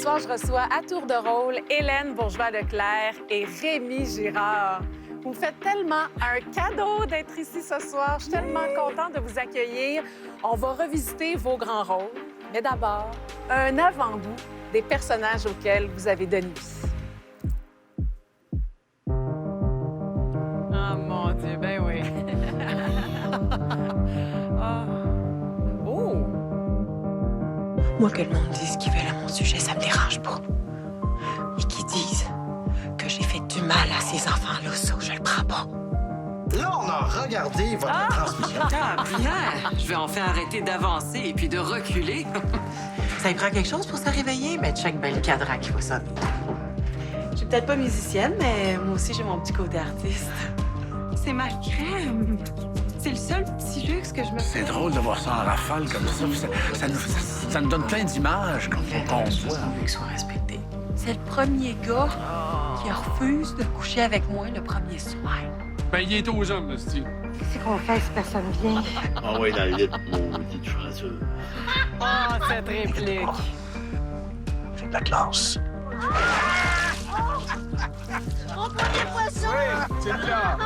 soir, je reçois à tour de rôle Hélène Bourgeois-Leclerc et Rémi Girard. Vous me faites tellement un cadeau d'être ici ce soir. Je suis tellement contente de vous accueillir. On va revisiter vos grands rôles. Mais d'abord, un avant-goût des personnages auxquels vous avez donné vie. Oh mon Dieu, ben oui. Oh! Moi, que le monde dise ce qu'il veut à mon sujet, ça me dérange pas. Et qu'ils disent que j'ai fait du mal à ces enfants-là, ça, je le prends pas. Là, on a regardé votre transmission. Ah, bien! Je vais enfin arrêter d'avancer et puis de reculer. Ça y prend quelque chose pour se réveiller? Mais check bien le cadran qui va sonner. Je suis peut-être pas musicienne, mais moi aussi, j'ai mon petit côté artiste. C'est ma crème. C'est le seul petit luxe que je me fais. C'est drôle de voir ça en rafale comme ça. Ça nous donne plein d'images qu'on voit. veut qu'il soit respecté. C'est le premier gars qui refuse de coucher avec moi le premier soir. Ben, il est aux hommes, le style. Qu'est-ce qu'on fait si personne vient? Ah oui, dans le lit, maudite choiseur. Oh, cette réplique. C'est de la classe. C'est le cas.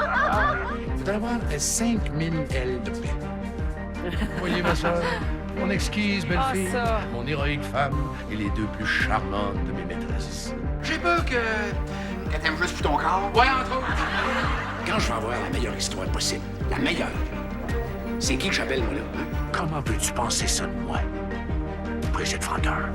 Il faudrait avoir 5000 ailes de paix. Voyez, ma soeur, mon exquise belle-fille, Ah, ça. mon héroïque femme et les deux plus charmantes de mes maîtresses. J'ai peur que t'aimes juste pour ton corps. Ouais, entre autres. Quand je vais avoir la meilleure histoire possible, la meilleure, c'est qui que j'appelle, moi, là? Hein? Comment peux-tu penser ça de moi, Brigitte Franqueur?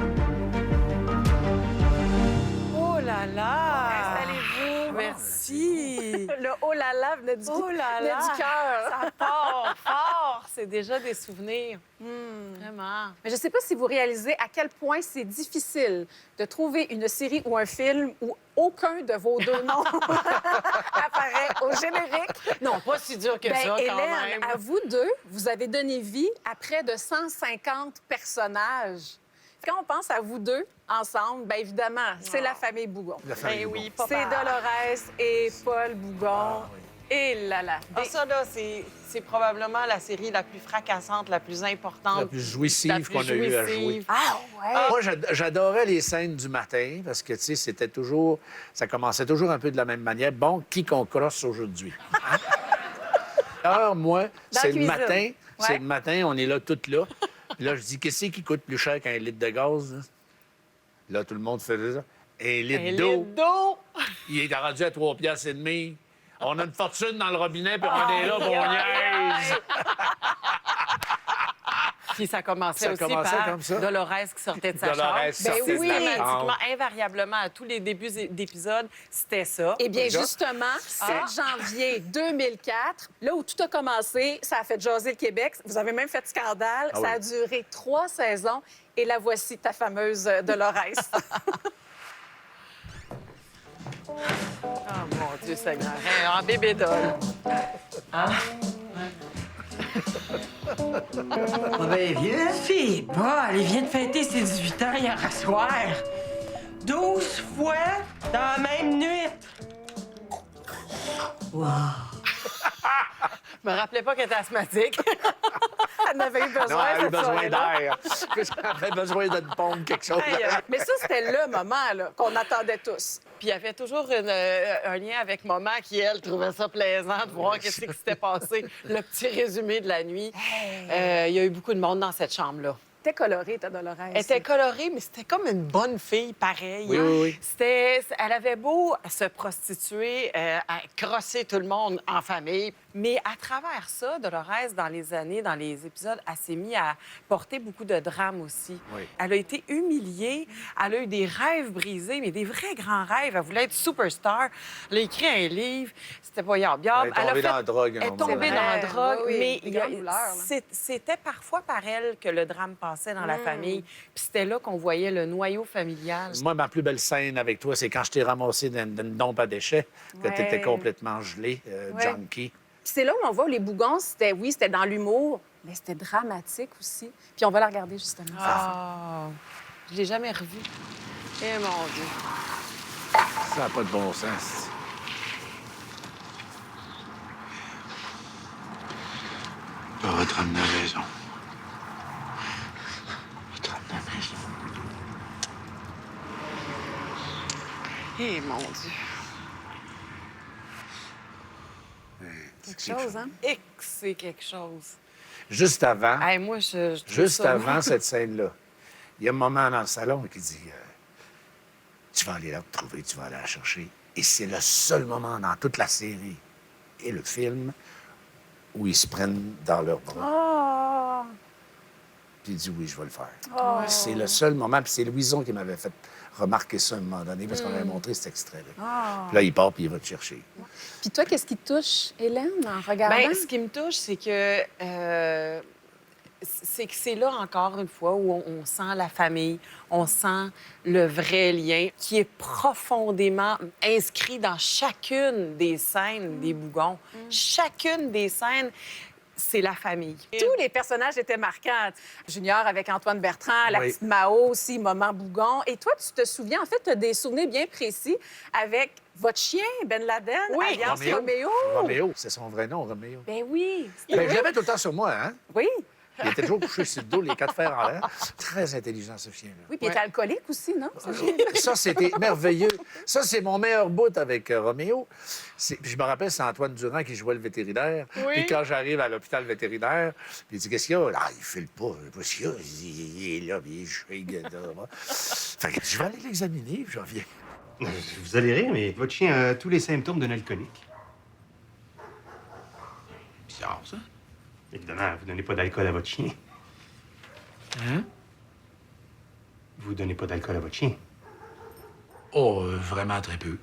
Oh là là! Installez-vous. Merci! Le oh là là venait du, Oh là venait là! du cœur. Ça part fort! C'est déjà des souvenirs. Vraiment. Mais je ne sais pas si vous réalisez à quel point c'est difficile de trouver une série ou un film où aucun de vos deux noms apparaît au générique. Non, pas si dur que Ben, ça, quand Hélène, même. à vous deux, vous avez donné vie à près de 150 personnages. Quand on pense à vous deux ensemble, bien évidemment, c'est la famille Bougon. La famille Ben Bougon. oui, papa. C'est Dolores et Paul Bougon. Et là là. Ah, ça, là, c'est probablement la série la plus fracassante, la plus importante. La plus jouissive la plus qu'on a eu à jouer. jouissive. Ah ouais! Moi, j'adorais les scènes du matin parce que, tu sais, c'était toujours... Ça commençait toujours un peu de la même manière. Bon, qui qu'on crosse aujourd'hui? Hein? Alors, moi, Dans c'est la le cuisine. matin. C'est Ouais. le matin, on est là, toutes là. Puis là, je dis, qu'est-ce qui coûte plus cher qu'un litre de gaz? Là, tout le monde faisait ça. Un litre Un d'eau. litre d'eau! Il est rendu à 3,5 piastres. On a une fortune dans le robinet, puis on est là, puis on niaise. Puis ça commençait Ça aussi commençait par comme ça. Dolores qui sortait de sa Dolores chambre. sortait de sa Systématiquement, chambre. invariablement, à tous les débuts d'épisodes, c'était ça. Eh bien, Déjà? justement, 7 janvier 2004, là où tout a commencé, ça a fait jaser le Québec. Vous avez même fait scandale. Ah Ça a oui. duré 3 saisons. Et la voici, ta fameuse Dolores. Oh mon Dieu Seigneur, hein, en bébé doll. Ah ben, viens, la fille. Bon, elle vient de fêter ses 18 ans hier à soir. 12 fois dans la même nuit. Je me rappelais pas qu'elle était asthmatique. Elle avait eu besoin, Non, elle a eu cette besoin soirée-là. d'air. Elle avait besoin d'une pompe, quelque chose. Mais ça, c'était le moment là, qu'on attendait tous. Puis il y avait toujours un lien avec maman qui, elle, trouvait ça plaisant de voir qu'est-ce qui s'était passé, le petit résumé de la nuit. Il y a eu beaucoup de monde dans cette chambre-là. T'es colorée, ta Dolores. Elle était colorée, mais c'était comme une bonne fille, pareil. Oui, oui, oui. Elle avait beau se prostituer, à crosser tout le monde en famille, mais à travers ça, Dolores, dans les années, dans les épisodes, elle s'est mise à porter beaucoup de drames aussi. Oui. Elle a été humiliée, elle a eu des rêves brisés, mais des vrais grands rêves. Elle voulait être superstar. Elle a écrit un livre, c'était pas yable. Elle est tombée dans la drogue, à un Elle est moment tombée donné. dans la C'est drogue, vrai, oui, mais des grandes douleurs, là. c'était parfois par elle que le drame passait dans la famille. Puis c'était là qu'on voyait le noyau familial. Moi, ma plus belle scène avec toi, c'est quand je t'ai ramassé d'une dompe à déchets, que Ouais. tu étais complètement gelé, Ouais. junkie. Puis c'est là où on voit les Bougons, c'était dans l'humour, mais c'était dramatique aussi. Puis on va la regarder justement. Ah, je l'ai jamais revu. Eh mon Dieu. Ça n'a pas de bon sens. Votre âme a raison. Votre âme a raison. Eh, mon Dieu. Quelque chose, hein? Et que c'est quelque chose. Juste avant, Hey, moi, je trouve juste ça- avant cette scène-là, il y a un moment dans le salon qui dit tu vas aller la retrouver, tu vas aller la chercher. Et c'est le seul moment dans toute la série et le film où ils se prennent dans leurs bras. Oh! Puis il dit oui, je vais le faire. Oh. C'est le seul moment. Puis c'est Louison qui m'avait fait remarquer ça à un moment donné parce qu'on avait montré cet extrait-là. Oh. Puis là, il part puis il va te chercher. Puis toi, qu'est-ce qui te touche, Hélène, en regardant? Ben, ce qui me touche, c'est que c'est là, encore une fois, où on sent la famille, on sent le vrai lien qui est profondément inscrit dans chacune des scènes des Bougons. Chacune des scènes, c'est la famille. Tous les personnages étaient marquants. Junior avec Antoine Bertrand, la Oui. petite Mao aussi, Maman Bougon. Et toi, tu te souviens, en fait, tu as des souvenirs bien précis avec votre chien, Ben Laden, Oui. alias Roméo. Roméo, c'est son vrai nom, Roméo. Ben oui. Ben, je l'avais tout le temps sur moi, hein? Oui. Il était toujours couché sur le dos, les quatre fers en l'air. Très intelligent, ce chien-là. Oui, puis il était alcoolique aussi, non? ce chien? Ça, c'était merveilleux. Ça, c'est mon meilleur bout avec Roméo. Puis je me rappelle, c'est Antoine Durand qui jouait le vétérinaire. Oui. Puis quand j'arrive à l'hôpital vétérinaire, puis il dit qu'est-ce qu'il y a? Ah, il file pas. Je sais pas ce qu'il y a. Il est là, puis il est shake. Fait que je vais aller l'examiner, puis je reviens. Vous allez rire, mais votre chien a tous les symptômes d'un alcoolique. Bizarre, ça. Évidemment, vous donnez pas d'alcool à votre chien. Hein? Vous donnez pas d'alcool à votre chien. Oh, vraiment très peu.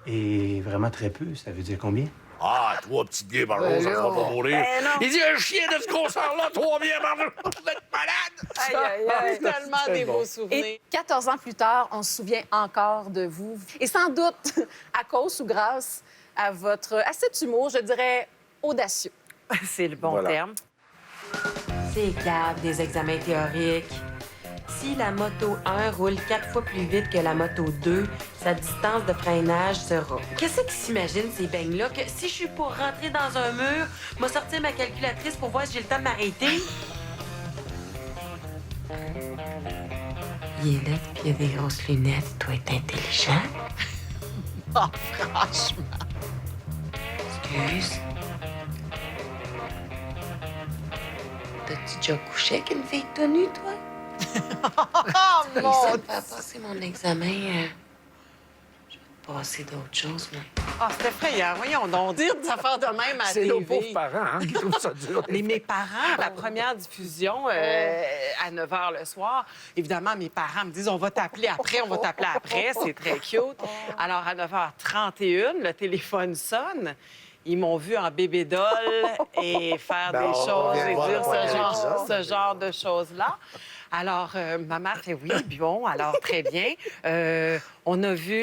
Et vraiment très peu, ça veut dire combien? Ah, 3 petites bières par jour, ça ne va pas mourir. Ben non. Il dit un chien de ce grosseur-là, 3 bières par jour. Vous êtes malade! Aïe, aïe, aïe. Tellement C'est des bon. beaux souvenirs. Et 14 ans plus tard, on se souvient encore de vous. Et sans doute à cause ou grâce à cet humour, je dirais, audacieux. C'est le bon Voilà. terme. C'est grave, des examens théoriques. Si la moto 1 roule 4 fois plus vite que la moto 2, sa distance de freinage sera... Qu'est-ce qu'ils s'imaginent, ces beignes-là? Que si je suis pour rentrer dans un mur, m'a sortir ma calculatrice pour voir si j'ai le temps de m'arrêter? Il est laid, puis il a des grosses lunettes. Il doit être intelligent. Oh, franchement. Excuse. T'as-tu déjà couché avec une fille tenue, toi? Oh, Ça mon me fait passer mon examen. Je vais passer d'autres choses, moi. Ah, c'est effrayant. Voyons donc, dire des affaires de même à la C'est nos TV. pauvres parents hein, qui trouvent ça dur. Mes parents, la première diffusion à 9 h le soir, évidemment, mes parents me disent on va t'appeler après, on va t'appeler après. C'est très cute. Alors, à 9h31, le téléphone sonne. Ils m'ont vu en bébé doll et faire Ben, des on choses vient et voir dire le premier épisode. ce genre de choses-là. Alors, ma mère fait oui, bon, alors très bien. On a vu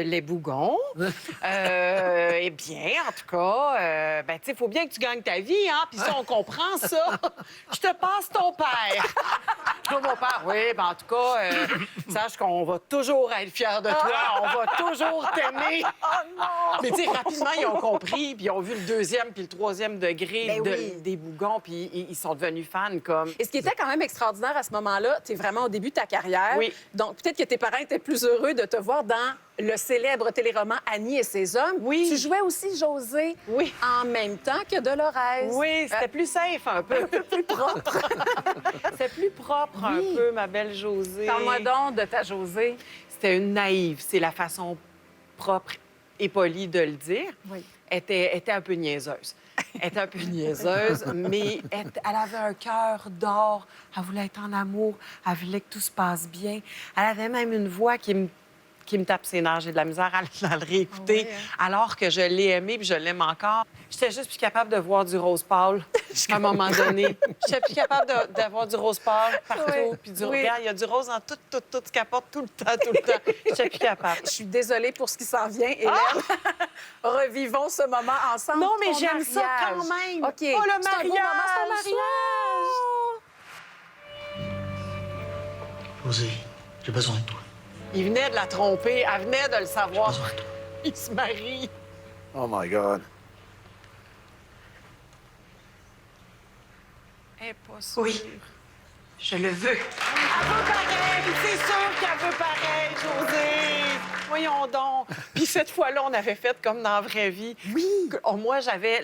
les Bougons. Eh bien, en tout cas, ben, tu sais, il faut bien que tu gagnes ta vie, hein? Puis ça, on comprend ça. Je te passe ton père. Là, mon père, oui, ben, en tout cas, sache qu'on va toujours être fiers de toi. On va toujours t'aimer. Mais tu sais, rapidement, ils ont compris, puis ils ont vu le deuxième puis le troisième degré Ben oui. des Bougons, puis ils sont devenus fans, comme... Et ce qui était quand même extraordinaire à ce moment-là, tu es vraiment au début de ta carrière. Oui. Donc, peut-être que tes parents étaient plus heureux de te voir dans le célèbre téléroman Annie et ses hommes. Oui. Tu jouais aussi José Oui. en même temps que Dolores. Oui, c'était plus safe un peu. plus propre. C'était plus propre Oui. un peu, ma belle Josée. Parle-moi donc de ta Josée. C'était une naïve. C'est la façon propre et polie de le dire. Oui. Elle était un peu niaiseuse. Elle était un peu niaiseuse, mais elle avait un cœur d'or. Elle voulait être en amour. Elle voulait que tout se passe bien. Elle avait même une voix qui me tape ses nerfs. J'ai de la misère à le réécouter, Ah oui, alors que je l'ai aimé puis je l'aime encore. J'étais juste plus capable de voir du rose pâle à un moment donné. J'étais plus capable d'avoir du rose pâle partout. Oui. Puis du Oui. regarde, il y a du rose dans tout ce qu'elle porte tout le temps. J'étais plus capable. Je suis désolée pour ce qui s'en vient, Hélène. Revivons ce moment ensemble. Non, mais Ton j'aime ça mariage. quand même. OK. Oh, le C'est un beau mariage. moment, c'est ton mariage. José, j'ai besoin de toi. Il venait de la tromper. Elle venait de le savoir. Besoin de toi. Il se marie. Oh my God. Elle est pas sûre. Oui. Je le veux. Elle veut pareil. C'est sûr qu'elle veut pareil, Josée. voyons donc. Puis cette fois-là, on avait fait comme dans la vraie vie. Oui. Moi, j'avais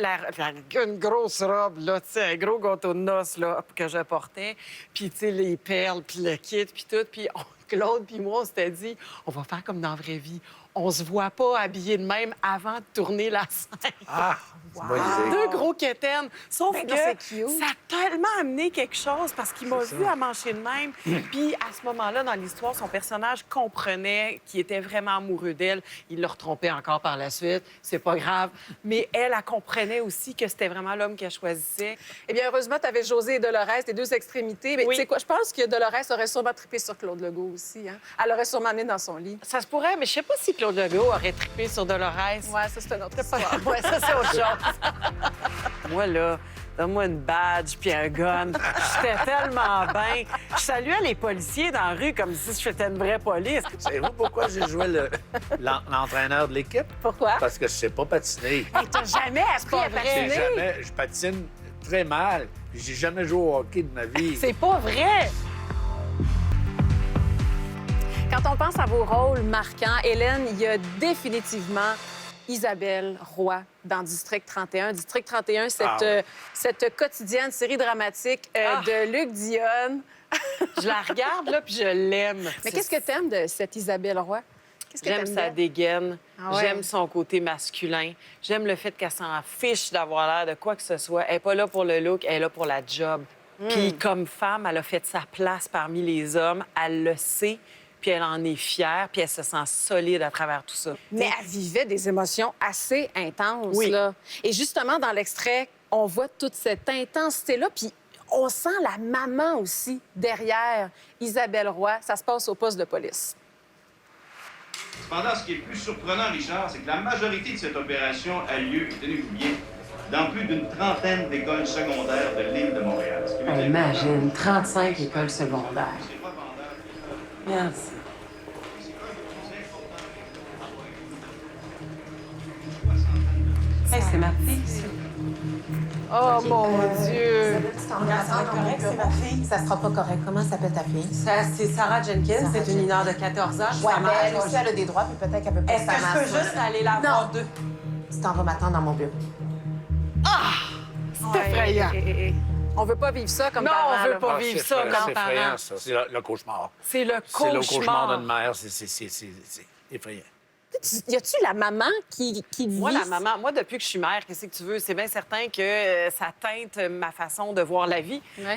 une grosse robe, là, tu sais, un gros gâteau de noces, là, que je portais. Puis, tu sais, les perles, puis le kit, puis tout. Puis Claude puis moi, on s'était dit, on va faire comme dans la vraie vie. On se voit pas habillés de même avant de tourner la scène. Ah, c'est une bonne idée. Deux gros quétaines. Sauf Ben que non, c'est cute. ça a tellement amené quelque chose parce qu'il m'a vu à manger de même. Puis à ce moment-là, dans l'histoire, son personnage comprenait qu'il était vraiment amoureux d'elle. Il l'a retrompé encore par la suite. C'est pas grave. Mais elle comprenait aussi que c'était vraiment l'homme qu'elle choisissait. Eh bien, heureusement, tu avais José et Dolores, les deux extrémités. Mais Oui. tu sais quoi, je pense que Dolores aurait sûrement trippé sur Claude Legault aussi. Hein? Elle l'aurait sûrement amené dans son lit. Ça se pourrait, mais je sais pas si Claude Legault aurait trippé sur Dolores. Ouais, ça, c'est une autre histoire. Ouais, ça, c'est autre chose. Moi, là, donne-moi une badge puis un gun. J'étais tellement bien. Je saluais les policiers dans la rue comme si j'étais une vraie police. Savez-vous pourquoi j'ai joué l'entraîneur de l'équipe? Pourquoi? Parce que je sais pas patiner. Hey, t'as jamais appris à patiner? Je patine très mal. Puis j'ai jamais joué au hockey de ma vie. C'est pas vrai! Quand on pense à vos rôles marquants, Hélène, il y a définitivement Isabelle Roy dans District 31. District 31, cette quotidienne série dramatique de Luc Dionne. Je la regarde, là, puis je l'aime. Mais qu'est-ce que t'aimes de cette Isabelle Roy? Qu'est-ce que J'aime t'aimes sa d'elle? dégaine. Ah ouais? J'aime son côté masculin. J'aime le fait qu'elle s'en fiche d'avoir l'air de quoi que ce soit. Elle n'est pas là pour le look, elle est là pour la job. Puis comme femme, elle a fait sa place parmi les hommes. Elle le sait, puis elle en est fière, puis elle se sent solide à travers tout ça. Mais elle vivait des émotions assez intenses, Oui. là. Et justement, dans l'extrait, on voit toute cette intensité-là, puis on sent la maman aussi derrière Isabelle Roy. Ça se passe au poste de police. Cependant, ce qui est le plus surprenant, Richard, c'est que la majorité de cette opération a lieu, tenez-vous bien, dans plus d'une trentaine d'écoles secondaires de l'île de Montréal. Ce qui veut dire que- Imagine, 35 écoles secondaires. C'est pas vendeur. Merci. Hey, c'est ma fille, ça. Oh, mon Dieu! Ça va être correct, c'est ma fille. Ça sera pas correct. Comment s'appelle ta fille? Ça, c'est Sarah Jenkins, c'est une mineure de 14 ans. Ouais, mais elle aussi, elle a des droits, puis peut-être qu'elle peut pas Est-ce que je peux juste aller la voir deux? Tu t'en vas m'attendre dans mon bureau. C'est effrayant. On veut pas vivre ça comme Non, parents, on veut là. pas Ah, vivre c'est ça effrayant, comme c'est effrayant, parents. ça. C'est le cauchemar. C'est le C'est le cauchemar cauchemar. d'une mère. C'est effrayant. Y a-tu la maman qui vit? Moi, la maman, moi, depuis que je suis mère, qu'est-ce que tu veux? C'est bien certain que ça teinte ma façon de voir la vie. Ouais.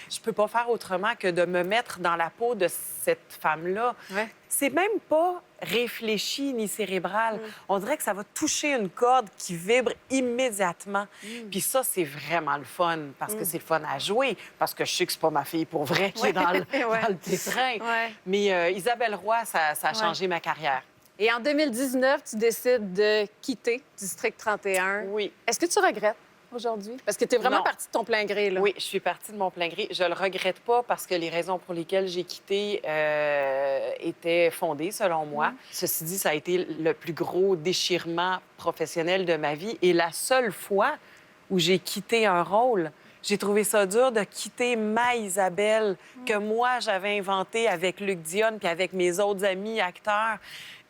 Je peux pas faire autrement que de me mettre dans la peau de cette femme-là. Ouais. C'est même pas réfléchi ni cérébral. On dirait que ça va toucher une corde qui vibre immédiatement. Puis ça, c'est vraiment le fun, parce que c'est le fun à jouer, parce que je sais que c'est pas ma fille pour vrai qui est dans le, Ouais. dans le pétrin. Ouais. Mais Isabelle Roy, ça a changé ma carrière. Et en 2019, tu décides de quitter District 31. Oui. Est-ce que tu regrettes aujourd'hui? Parce que tu es vraiment Non. partie de ton plein gré, là. Oui, je suis partie de mon plein gré. Je le regrette pas parce que les raisons pour lesquelles j'ai quitté étaient fondées, selon moi. Ceci dit, ça a été le plus gros déchirement professionnel de ma vie et la seule fois où j'ai quitté un rôle. J'ai trouvé ça dur de quitter ma Isabelle que moi, j'avais inventé avec Luc Dionne puis avec mes autres amis acteurs.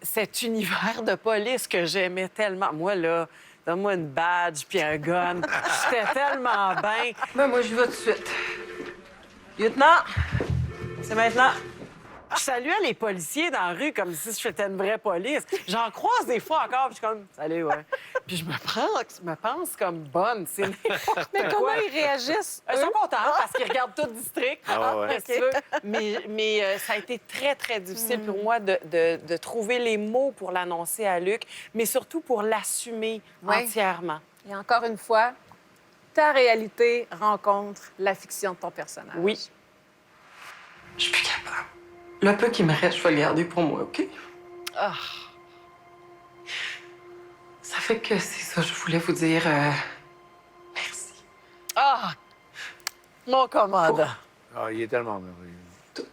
Cet univers de police que j'aimais tellement. Moi, là, donne-moi une badge puis un gun. J'étais tellement bien. Ben, moi, je vais tout de suite. Lieutenant, c'est maintenant. Je saluais les policiers dans la rue comme si j'étais une vraie police. J'en croise des fois encore, puis je suis comme, salut, ouais. Puis je me pense comme bonne. C'est n'importe Mais quoi. comment ils réagissent? Ils sont contents parce qu'ils regardent tout le district. Ah ouais. Qu'est-ce que tu veux? Mais ça a été très, très difficile pour moi de trouver les mots pour l'annoncer à Luc, mais surtout pour l'assumer Ouais. entièrement. Et encore une fois, ta réalité rencontre la fiction de ton personnage. Oui. Je suis plus capable. Le peu qui me reste, je vais le garder pour moi, OK? Ah. Ça fait que c'est ça, je voulais vous dire merci. Ah! Mon commandant. Ah, il est tellement merveilleux. Tout.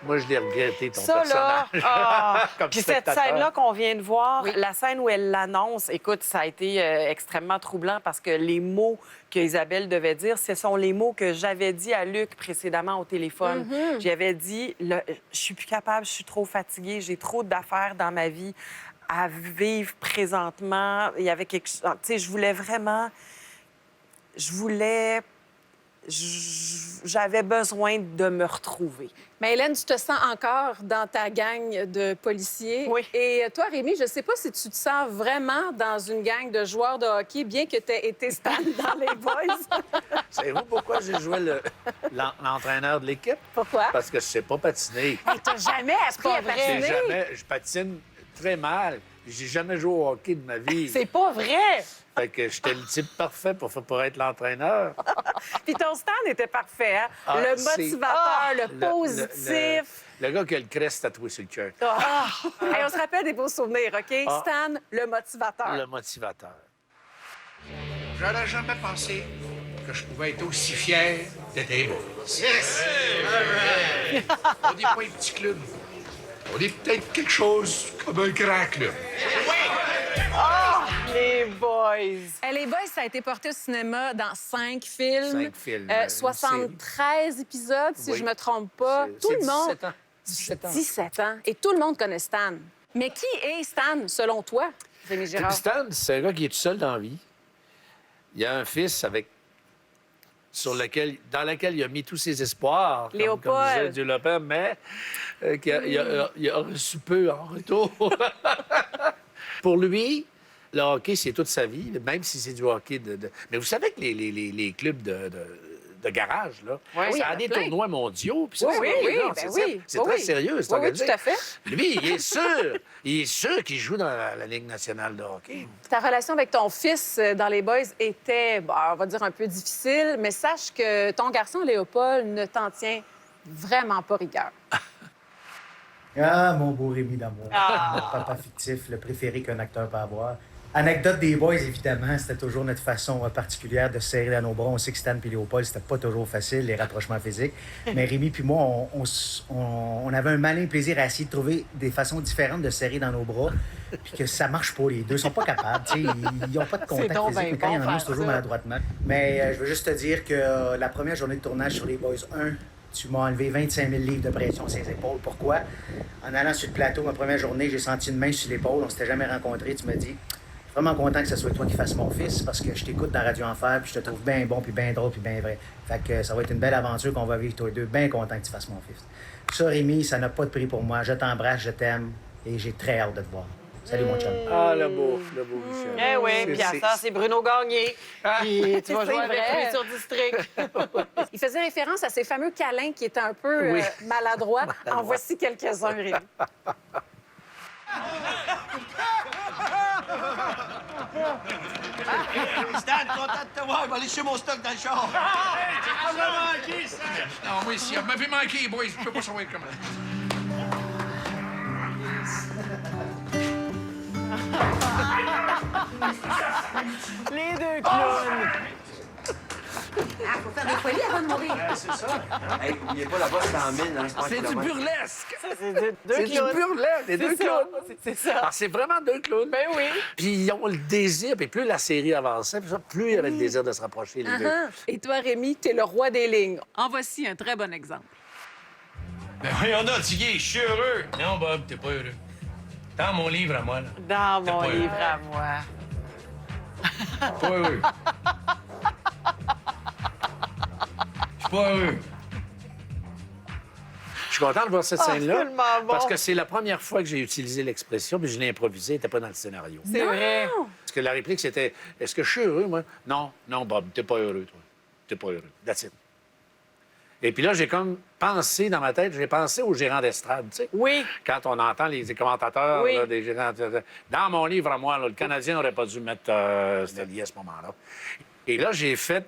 Moi, je l'ai regretté, ton Ça, là, personnage. Comme puis cette spectateur. scène-là qu'on vient de voir, Oui. la scène où elle l'annonce, écoute, ça a été extrêmement troublant parce que les mots que Isabelle devait dire, ce sont les mots que j'avais dit à Luc précédemment au téléphone. J'avais dit, je suis plus capable, je suis trop fatiguée, j'ai trop d'affaires dans ma vie à vivre présentement. Il y avait quelque chose... Tu sais, je voulais vraiment... J'avais besoin de me retrouver. Mais Hélène, tu te sens encore dans ta gang de policiers. Oui. Et toi, Rémi, je ne sais pas si tu te sens vraiment dans une gang de joueurs de hockey, bien que tu aies été Stan dans les Boys. Savez-vous pourquoi j'ai joué l'entraîneur de l'équipe? Pourquoi? Parce que je sais pas patiner. Hey, t'as jamais appris à patiner? Je patine très mal. J'ai jamais joué au hockey de ma vie. C'est pas vrai! Fait que j'étais le type parfait pour être l'entraîneur. Puis ton stand était parfait, hein? Ah, le c'est- motivateur, le positif. Le gars qui a le crest tatoué sur le cœur. Ah. Hey, on se rappelle des beaux souvenirs, OK? Ah. Stan, le motivateur. Le motivateur. J'aurais jamais pensé que je pouvais être aussi fier d'être un boys. Yes! On n'est pas un petit club. On est peut-être quelque chose comme un grand club. Les boys! Les Boys, ça a été porté au cinéma dans 5 films. 5 films, 73 épisodes, si Oui. je me trompe pas. Tout C'est le monde... 17 ans. 17 ans. 17 ans. Et tout le monde connaît Stan. Mais qui est Stan, selon toi, Rémi Girard? Stan, c'est un gars qui est tout seul dans la vie. Il a un fils dans lequel il a mis tous ses espoirs. Léopold. Comme disait Dieu le Père, mais il a reçu peu en retour. Pour lui, le hockey, c'est toute sa vie, même si c'est du hockey Mais vous savez que les clubs de garage, là, Oui, ça a des plein. tournois mondiaux. puis ça, Oui, c'est oui, vrai, oui, non, ben c'est oui. c'est Oui, très oui. sérieux, c'est Oui, organisé. tout à fait. Lui, il est sûr qu'il joue dans la Ligue nationale de hockey. Ta relation avec ton fils dans les Boys était, bon, on va dire, un peu difficile, mais sache que ton garçon, Léopold, ne t'en tient vraiment pas rigueur. Ah, mon beau Rémi d'amour. Notre papa fictif, le préféré qu'un acteur peut avoir. Anecdote des Boys, évidemment, c'était toujours notre façon particulière de se serrer dans nos bras. On sait que Stan et Léopold, c'était pas toujours facile, les rapprochements physiques. Mais Rémi puis moi, on avait un malin plaisir à essayer de trouver des façons différentes de se serrer dans nos bras, puis que ça marche pas. Les deux sont pas capables, tu sais. Ils n'ont pas de contact donc physique, bien mais quand il y en bon a, faire c'est toujours ça. maladroitement. Mais je veux juste te dire que la première journée de tournage sur les Boys 1, tu m'as enlevé 25 000 livres de pression sur les épaules. Pourquoi? En allant sur le plateau, ma première journée, j'ai senti une main sur l'épaule. On s'était jamais rencontrés. Tu m'as dit, je suis vraiment content que ce soit toi qui fasses mon fils parce que je t'écoute dans Radio Enfer puis je te trouve bien bon, puis bien drôle, puis bien vrai. Fait que ça va être une belle aventure qu'on va vivre tous les deux. Bien content que tu fasses mon fils. Ça, Rémi, ça n'a pas de prix pour moi. Je t'embrasse, je t'aime et j'ai très hâte de te voir. Salut, mon chum. Ah, le beau Michel. Eh oui, C'est- puis à c'est- ça, c'est Bruno Gagné. Puis tu vas C'est jouer avec vrai. lui sur District. Il faisait référence à ces fameux câlins qui étaient un peu Oui. maladroits. En voici quelques-uns, Rémi. Stan, content de te voir. Je vais aller chercher mon stock dans le char. Non, moi, s'il m'avait manqué, boys, je peux pas savoir comment. Les deux clowns. Faut faire des folies avant de mourir. Hey, oubliez pas, là-bas, c'est en mine. Hein, C'est du burlesque. C'est deux C'est du clowns. burlesque. Des deux ça. clowns. C'est ça. Ah, c'est vraiment deux clowns. Ben oui. Puis ils ont le désir, puis plus la série avançait, plus il y avait le désir de se rapprocher, les deux. Et toi, Rémi, t'es le roi des lignes. En voici un très bon exemple. Ben voyons donc, Tigui, je suis heureux. Non, Bob, t'es pas heureux. Dans mon livre à moi, là. Dans mon pas livre à moi. Pas heureux. Je suis pas heureux. Je suis content de voir cette Ah, scène-là. c'est tellement bon. Parce que c'est la première fois que j'ai utilisé l'expression, puis je l'ai improvisée, elle n'était pas dans le scénario. C'est vrai. Parce que la réplique, c'était « Est-ce que je suis heureux, moi? » Non, non, Bob, t'es pas heureux, toi. T'es pas heureux. That's it. Et puis là, j'ai comme pensé dans ma tête, j'ai pensé aux gérants d'estrade, tu sais. Oui. Quand on entend les commentateurs, Oui. là, des gérants... Dans mon livre à moi, là, le Canadien n'aurait pas dû mettre Steli à ce moment-là. Et là, j'ai fait...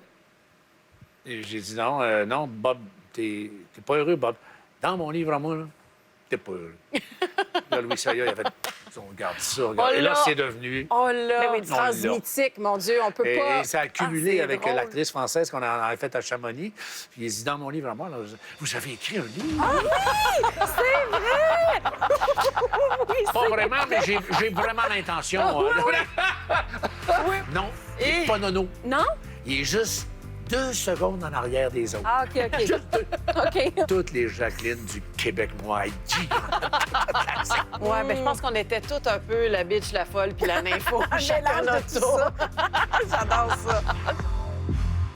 J'ai dit non, non, Bob, t'es pas heureux, Bob. Dans mon livre à moi, là, t'es pas heureux. Là, Louis Saya, il a fait... On regarde ça, regarde. Oh Et là, là! c'est devenu... Oh là! Ben oui, une phrase l'a. mythique, mon Dieu, on peut Et, pas... et ça a cumulé c'est avec drôle. l'actrice française qu'on a fait à Chamonix. Puis il dit dans mon livre à moi, là, vous avez écrit un livre? Pas vraiment, mais j'ai vraiment l'intention. Non, il est pas nono. Non? Il est juste 2 secondes en arrière des autres. Ah, OK, OK. Juste 2. OK. Toutes les Jacqueline du Québec, moi, Ouais, ben je pense qu'on était toutes un peu la bitch, la folle puis la nympho. Chacun mélange de notre tout tour. ça. J'adore ça.